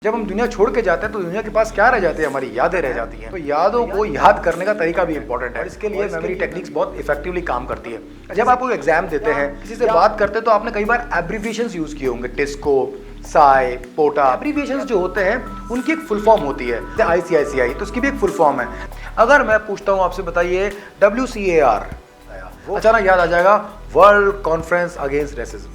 जब हम दुनिया छोड़ के जाते हैं तो दुनिया के पास क्या रह जाती है, हमारी यादें रह जाती हैं। तो यादों को याद करने का तरीका भी इंपॉर्टेंट है। इसके लिए मेमोरी टेक्निक्स बहुत इफेक्टिवली काम करती है। जब आप कोई एग्जाम देते हैं, किसी से बात करते हैं, तो आपने कई बार एब्रीविएशंस यूज किए होंगे, टिस्को, साई, पोटा। एब्रीविएशंस जो होते हैं उनकी एक फुल फॉर्म होती है, ICICI, तो उसकी भी एक फुल फॉर्म है। अगर मैं पूछता हूँ आपसे, बताइए WCAR, अचानक याद आ जाएगा वर्ल्ड कॉन्फ्रेंस अगेंस्ट रेसिज्म।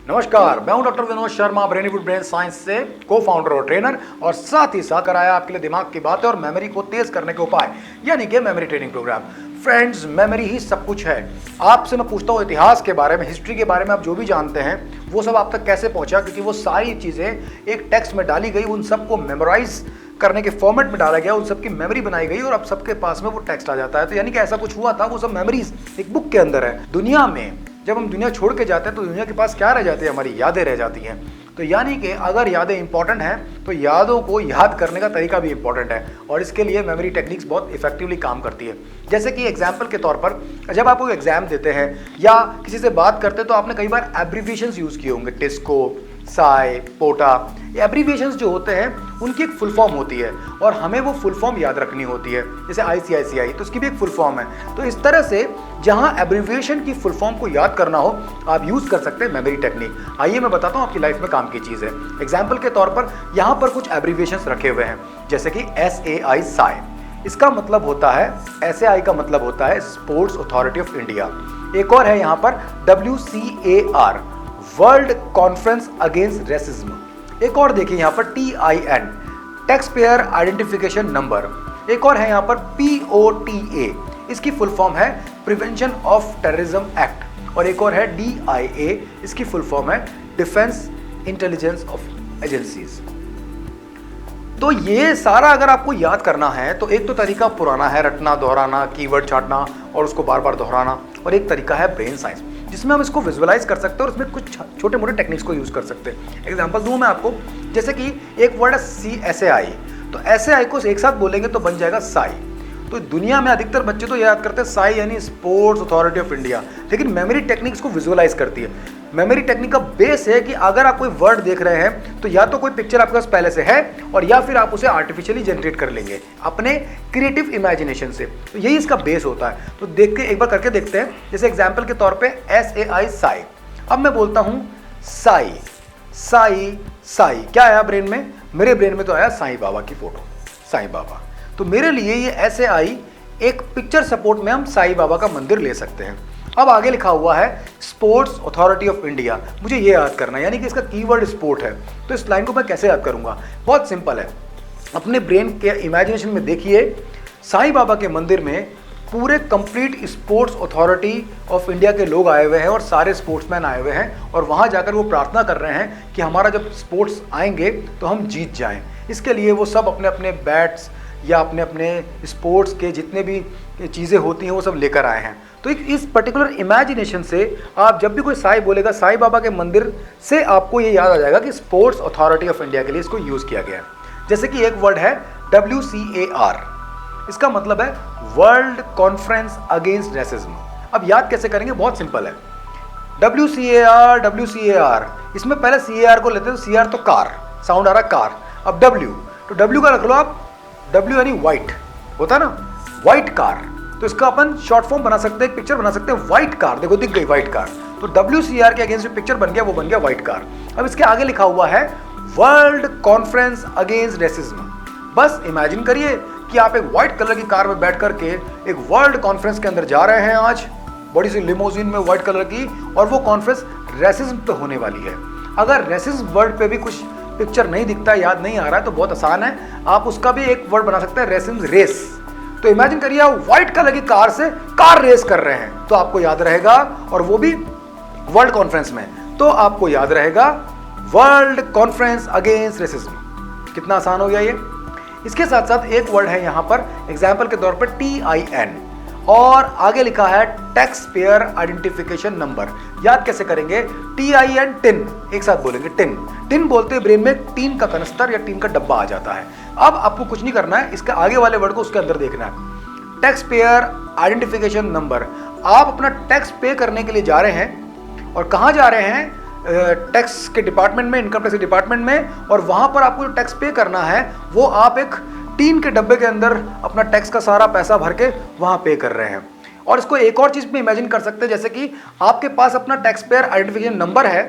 नमस्कार, मैं हूं doctor Vinod Sharma, Brainwood brain science से को फाउंडर और ट्रेनर, और साथ ही साथ कराया आपके लिए दिमाग की बातें और मेमोरी को तेज करने के उपाय, यानी कि memory training program. Friends, memory ही सब कुछ है। आपसे मैं पूछता हूँ इतिहास के बारे में, हिस्ट्री के बारे में, आप जो भी जानते हैं वो सब आप तक कैसे पहुंचा, क्योंकि वो सारी चीजें एक टेक्स्ट में डाली गई, उन सबको मेमोराइज करने के फॉर्मेट में डाला गया, उन सबकी मेमोरी बनाई गई और अब सबके पास में वो टेक्स्ट आ जाता है। तो यानी कि ऐसा कुछ हुआ था, वो सब मेमोरीज एक बुक के अंदर है। दुनिया में जब हम दुनिया छोड़ के जाते हैं तो दुनिया के पास क्या रह जाती है, हमारी यादें रह जाती हैं। तो यानी कि अगर यादें इंपॉर्टेंट हैं तो यादों को याद करने का तरीका भी इंपॉर्टेंट है, और इसके लिए मेमोरी टेक्निक्स बहुत इफेक्टिवली काम करती है। जैसे कि एग्जाम्पल के तौर पर, जब आप कोई एग्जाम देते हैं या किसी से बात करते हैं तो आपने कई बार एब्रीविएशंस यूज किए होंगे, टिस्को, साई, पोटा। एब्रीविएशंस जो होते हैं उनकी एक फुल फॉर्म होती है और हमें वो फुल फॉर्म याद रखनी होती है। जैसे ICICI, तो उसकी भी एक फुल फॉर्म है। तो इस तरह से जहां एब्रीविएशन की फुल फॉर्म को याद करना हो, आप यूज कर सकते हैं मेमोरी टेक्निक। आइए मैं बताता हूं आपकी लाइफ में काम की चीज है। एग्जाम्पल के तौर पर यहां पर कुछ एब्रीविएशंस रखे हुए हैं, जैसे कि SAI, साई। इसका मतलब होता है, SAI का मतलब होता है स्पोर्ट्स अथॉरिटी ऑफ इंडिया। एक और है यहाँ पर WCAR, world conference against racism. एक और देखिए यहाँ पर TIN, tax payer identification number. एक और है यहाँ पर POTA, इसकी फुल फॉर्म है प्रिवेंशन ऑफ टेररिज्म एक्ट। और एक और है DIA, इसकी फुल फॉर्म है डिफेंस इंटेलिजेंस ऑफ एजेंसीज। तो ये सारा अगर आपको याद करना है तो एक तो तरीका पुराना है, रटना, दोहराना, कीवर्ड छांटना और उसको बार बार दोहराना, और एक तरीका है ब्रेन साइंस, जिसमें हम इसको विजुअलाइज कर सकते हैं और उसमें कुछ छोटे मोटे टेक्निक्स को यूज कर सकते हैं। एग्जांपल दूं मैं आपको, जैसे कि एक वर्ड है SAI, तो SAI को एक साथ बोलेंगे तो बन जाएगा साई। तो दुनिया में अधिकतर बच्चे तो याद करते हैं साई यानी स्पोर्ट्स अथॉरिटी ऑफ इंडिया, लेकिन मेमोरी टेक्निक्स को विजुअलाइज करती है। मेमोरी टेक्निक का बेस है कि अगर आप कोई वर्ड देख रहे हैं तो या तो कोई पिक्चर आपके पास पहले से है, और या फिर आप उसे आर्टिफिशियली जनरेट कर लेंगे अपने क्रिएटिव इमेजिनेशन से। तो यही इसका बेस होता है। तो देख के एक बार करके देखते हैं। जैसे एग्जाम्पल के तौर पे SAI, साई। अब मैं बोलता हूं साई, साई, साई, क्या आया ब्रेन में? मेरे ब्रेन में तो आया साईं बाबा की फोटो, साईं बाबा। तो मेरे लिए ये SAI एक पिक्चर सपोर्ट में हम साईं बाबा का मंदिर ले सकते हैं। अब आगे लिखा हुआ है स्पोर्ट्स अथॉरिटी ऑफ इंडिया, मुझे ये याद करना है, यानी कि इसका कीवर्ड स्पोर्ट है। तो इस लाइन को मैं कैसे याद करूंगा? बहुत सिंपल है। अपने ब्रेन के इमेजिनेशन में देखिए, साईं बाबा के मंदिर में पूरे complete sports authority of India के लोग आए हुए हैं और सारे स्पोर्ट्समैन आए हुए हैं, और वहां जाकर वो प्रार्थना कर रहे हैं कि हमारा जब स्पोर्ट्स आएंगे तो हम जीत जाएं। इसके लिए वो सब अपने अपने बैट्स या अपने अपने स्पोर्ट्स के जितने भी चीज़ें होती हैं वो सब लेकर आए हैं। तो इस पर्टिकुलर इमेजिनेशन से आप जब भी कोई साई बोलेगा, साईं बाबा के मंदिर से आपको ये याद आ जाएगा कि स्पोर्ट्स अथॉरिटी ऑफ इंडिया के लिए इसको यूज़ किया गया है। जैसे कि एक वर्ड है WCAR, इसका मतलब है वर्ल्ड कॉन्फ्रेंस अगेंस्ट रेसिज्म। अब याद कैसे करेंगे? बहुत सिंपल है। WCAR, इसमें पहले CAR को लेते हैं, तो CR तो कार, साउंड आ रहा कार। अब W, तो W का रख लो आप, W यानी व्हाइट होता है ना, व्हाइट कार। तो इसका अपन शॉर्ट फॉर्म बना सकते हैं, एक पिक्चर बना सकते हैं, व्हाइट कार। देखो दिख गई व्हाइट कार। तो WCR के अगेंस्ट जो पिक्चर बन गया वो बन गया व्हाइट कार। अब इसके आगे लिखा हुआ है वर्ल्ड कॉन्फ्रेंस अगेंस्ट रेसिज्म। बस इमेजिन करिए कि आप एक व्हाइट कलर की कार में बैठ करके एक वर्ल्ड कॉन्फ्रेंस के अंदर जा रहे हैं आज, बड़ी सी लिमोजिन में व्हाइट कलर की, और वो कॉन्फ्रेंस रेसिज्म पे होने वाली है। अगर रेसिज्म वर्ड पे भी कुछ पिक्चर नहीं दिखता है, याद नहीं आ रहा है, तो बहुत आसान है, आप उसका भी एक वर्ड बना सकते हैं, रेसिज्म रेस। तो इमेजिन करिए आप व्हाइट कलर की कार से कार रेस कर रहे हैं, तो आपको याद रहेगा, और वो भी वर्ल्ड कॉन्फ्रेंस में, तो आपको याद रहेगा वर्ल्ड कॉन्फ्रेंस अगेंस्ट रेसिज्म। कितना आसान हो गया ये। इसके साथ साथ एक वर्ड है यहाँ पर एग्जाम्पल के तौर पर TIN, और आगे लिखा है टैक्स पेयर आइडेंटिफिकेशन नंबर। याद कैसे करेंगे? TIN, टिन, एक साथ बोलेंगे टिन। टिन बोलते ब्रेन में टीन का कनस्तर या टीन का डब्बा आ जाता है। अब आपको कुछ नहीं करना है, इसके आगे वाले वर्ड को उसके अंदर देखना है, टैक्स पेयर आइडेंटिफिकेशन नंबर। आप अपना टैक्स पे करने के लिए जा रहे हैं, और कहाँ जा रहे हैं? टैक्स के डिपार्टमेंट में, इनकम टैक्स के डिपार्टमेंट में, और वहाँ पर आपको जो टैक्स पे करना है वो आप एक टीन के डब्बे के अंदर अपना टैक्स का सारा पैसा भर के वहाँ पे कर रहे हैं। और इसको एक और चीज़ में इमेजिन कर सकते हैं, जैसे कि आपके पास अपना टैक्स पेयर आइडेंटिफिकेशन नंबर है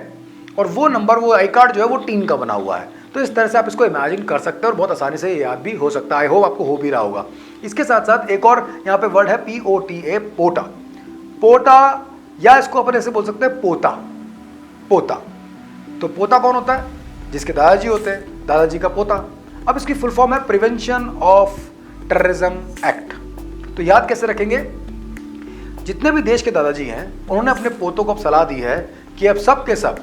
और वो नंबर, वो आई कार्ड जो है वो टीन का बना हुआ है। तो इस तरह से आप इसको इमेजिन कर सकते हैं और बहुत आसानी से ये याद भी हो सकता है। आई होप आपको हो भी रहा होगा। इसके साथ साथ एक और यहाँ पे वर्ड है POTA, पोटा। पोटा, या इसको अपन ऐसे बोल सकते हैं पोता। पोता, तो पोता कौन होता है? जिसके दादाजी होते हैं, दादाजी का पोता। अब इसकी फुल फॉर्म है प्रिवेंशन ऑफ टेररिज्म एक्ट। तो याद कैसे रखेंगे? जितने भी देश के दादाजी हैं उन्होंने अपने पोतों को अब सलाह दी है कि अब सब के सब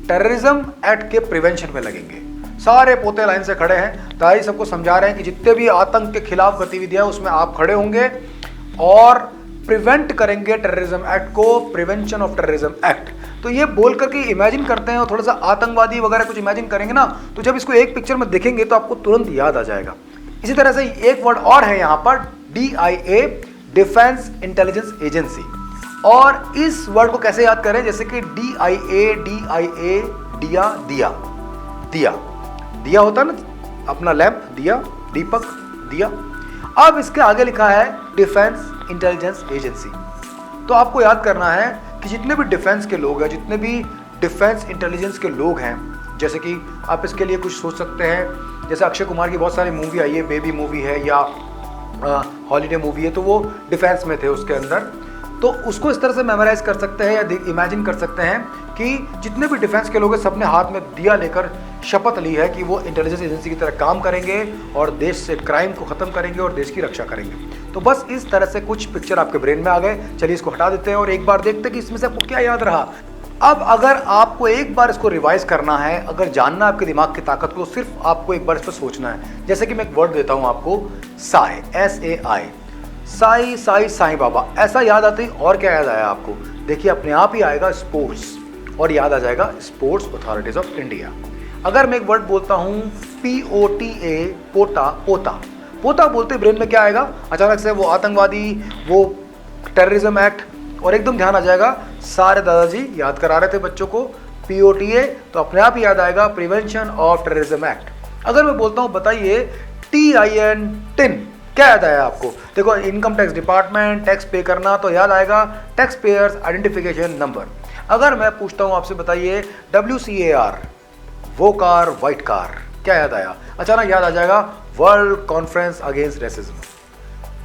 टेररिज्म एक्ट के प्रिवेंशन में लगेंगे। सारे पोते लाइन से खड़े हैं, दादाजी सबको समझा रहे हैं कि जितने भी आतंक के खिलाफ गतिविधियां उसमें आप खड़े होंगे और प्रिवेंट करेंगे टेररिज्म एक्ट को, प्रिवेंशन ऑफ टेररिज्म एक्ट। तो ये बोल करके इमेजिन करते हैं और थोड़ा सा आतंकवादी वगैरह कुछ इमेजिन करेंगे ना, तो जब इसको एक पिक्चर में देखेंगे तो आपको तुरंत याद आ जाएगा। इसी तरह से एक वर्ड और है यहाँ पर, DIA, डिफेंस इंटेलिजेंस एजेंसी। और इस वर्ड को कैसे याद करें? जैसे कि DIA, दिया, दिया, दिया, दिया होता है ना अपना लैंप, दिया, दीपक, दिया। अब इसके आगे लिखा है डिफेंस इंटेलिजेंस एजेंसी। तो आपको याद करना है कि जितने भी डिफेंस के लोग हैं, जितने भी डिफेंस इंटेलिजेंस के लोग हैं, जैसे कि आप इसके लिए कुछ सोच सकते हैं, जैसे अक्षय कुमार की बहुत सारी मूवी आई है, बेबी मूवी है या हॉलीडे मूवी है, तो वो डिफेंस में थे उसके अंदर। तो उसको इस तरह से मेमोराइज कर सकते हैं या इमेजिन कर सकते हैं कि जितने भी डिफेंस के लोग हैं सबने हाथ में दिया लेकर शपथ ली है कि वो इंटेलिजेंस एजेंसी की तरह काम करेंगे और देश से क्राइम को ख़त्म करेंगे और देश की रक्षा करेंगे। तो बस इस तरह से कुछ पिक्चर आपके ब्रेन में आ गए। चलिए इसको हटा देते हैं और एक बार देखते हैं कि इसमें से आपको क्या याद रहा। अब अगर आपको एक बार इसको रिवाइज करना है, अगर जानना आपके दिमाग की ताकत को, सिर्फ आपको एक बार इस पर सोचना है। जैसे कि मैं एक वर्ड देता हूँ आपको, साई, SAI, साई, साई, साईं बाबा। ऐसा याद आते ही और क्या याद आया आपको? देखिए अपने आप ही आएगा स्पोर्ट्स, और याद आ जाएगा स्पोर्ट्स अथॉरिटीज ऑफ इंडिया। अगर मैं एक वर्ड बोलता हूँ POTA, पोता, पोता, पोता बोलते ब्रेन में क्या आएगा? अचानक से वो आतंकवादी, वो टेररिज्म एक्ट, और एकदम ध्यान आ जाएगा। सारे दादाजी याद करा रहे थे बच्चों को POTA, तो अपने आप ही याद आएगा प्रिवेंशन ऑफ टेररिज्म एक्ट। अगर मैं बोलता हूँ बताइए TIN, टिन, क्या याद आया आपको? देखो इनकम टैक्स डिपार्टमेंट, टैक्स पे करना, तो याद आएगा टैक्स पेयर्स आइडेंटिफिकेशन नंबर। अगर मैं पूछता हूँ आपसे बताइए WCAR, वो कार, वाइट कार, क्या याद आया? अचानक याद आ जाएगा world conference against racism.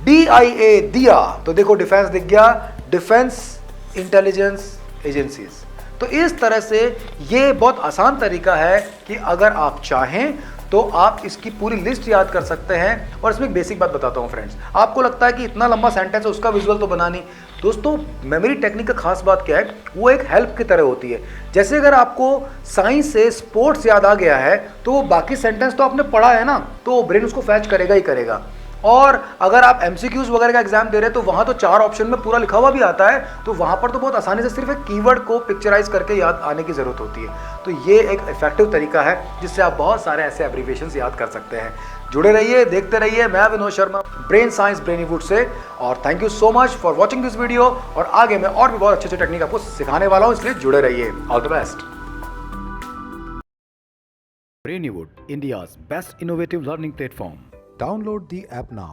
DIA, दिया, तो देखो डिफेंस दिख गया, डिफेंस इंटेलिजेंस एजेंसीज। तो इस तरह से ये बहुत आसान तरीका है कि अगर आप चाहें तो आप इसकी पूरी लिस्ट याद कर सकते हैं। और इसमें एक बेसिक बात बताता हूं फ्रेंड्स, आपको लगता है कि इतना लंबा सेंटेंस है उसका विजुअल तो बना नहीं। दोस्तों मेमोरी टेक्निक का खास बात क्या है? वो एक हेल्प की तरह होती है। जैसे अगर आपको साइंस से स्पोर्ट्स याद आ गया है तो वो बाकी सेंटेंस तो आपने पढ़ा है ना, तो ब्रेन उसको फैच करेगा ही करेगा। और अगर आप MCQs वगैरह का एग्जाम दे रहे हैं तो वहाँ तो 4 ऑप्शन में पूरा लिखा हुआ भी आता है, तो वहाँ पर तो बहुत आसानी से सिर्फ एक कीवर्ड को पिक्चराइज करके याद आने की ज़रूरत होती है। तो ये एक इफेक्टिव तरीका है जिससे आप बहुत सारे ऐसे एब्रीविएशंस याद कर सकते हैं। जुड़े रहिए, देखते रहिए। मैं विनोद शर्मा, ब्रेन साइंस ब्रेनीवुड से, और thank you so much for watching this video. और आगे मैं और भी बहुत अच्छे अच्छे टेक्निक आपको सिखाने वाला हूँ, इसलिए जुड़े रहिए। All the best. Brainwood, India's best innovative learning platform. Download the app now.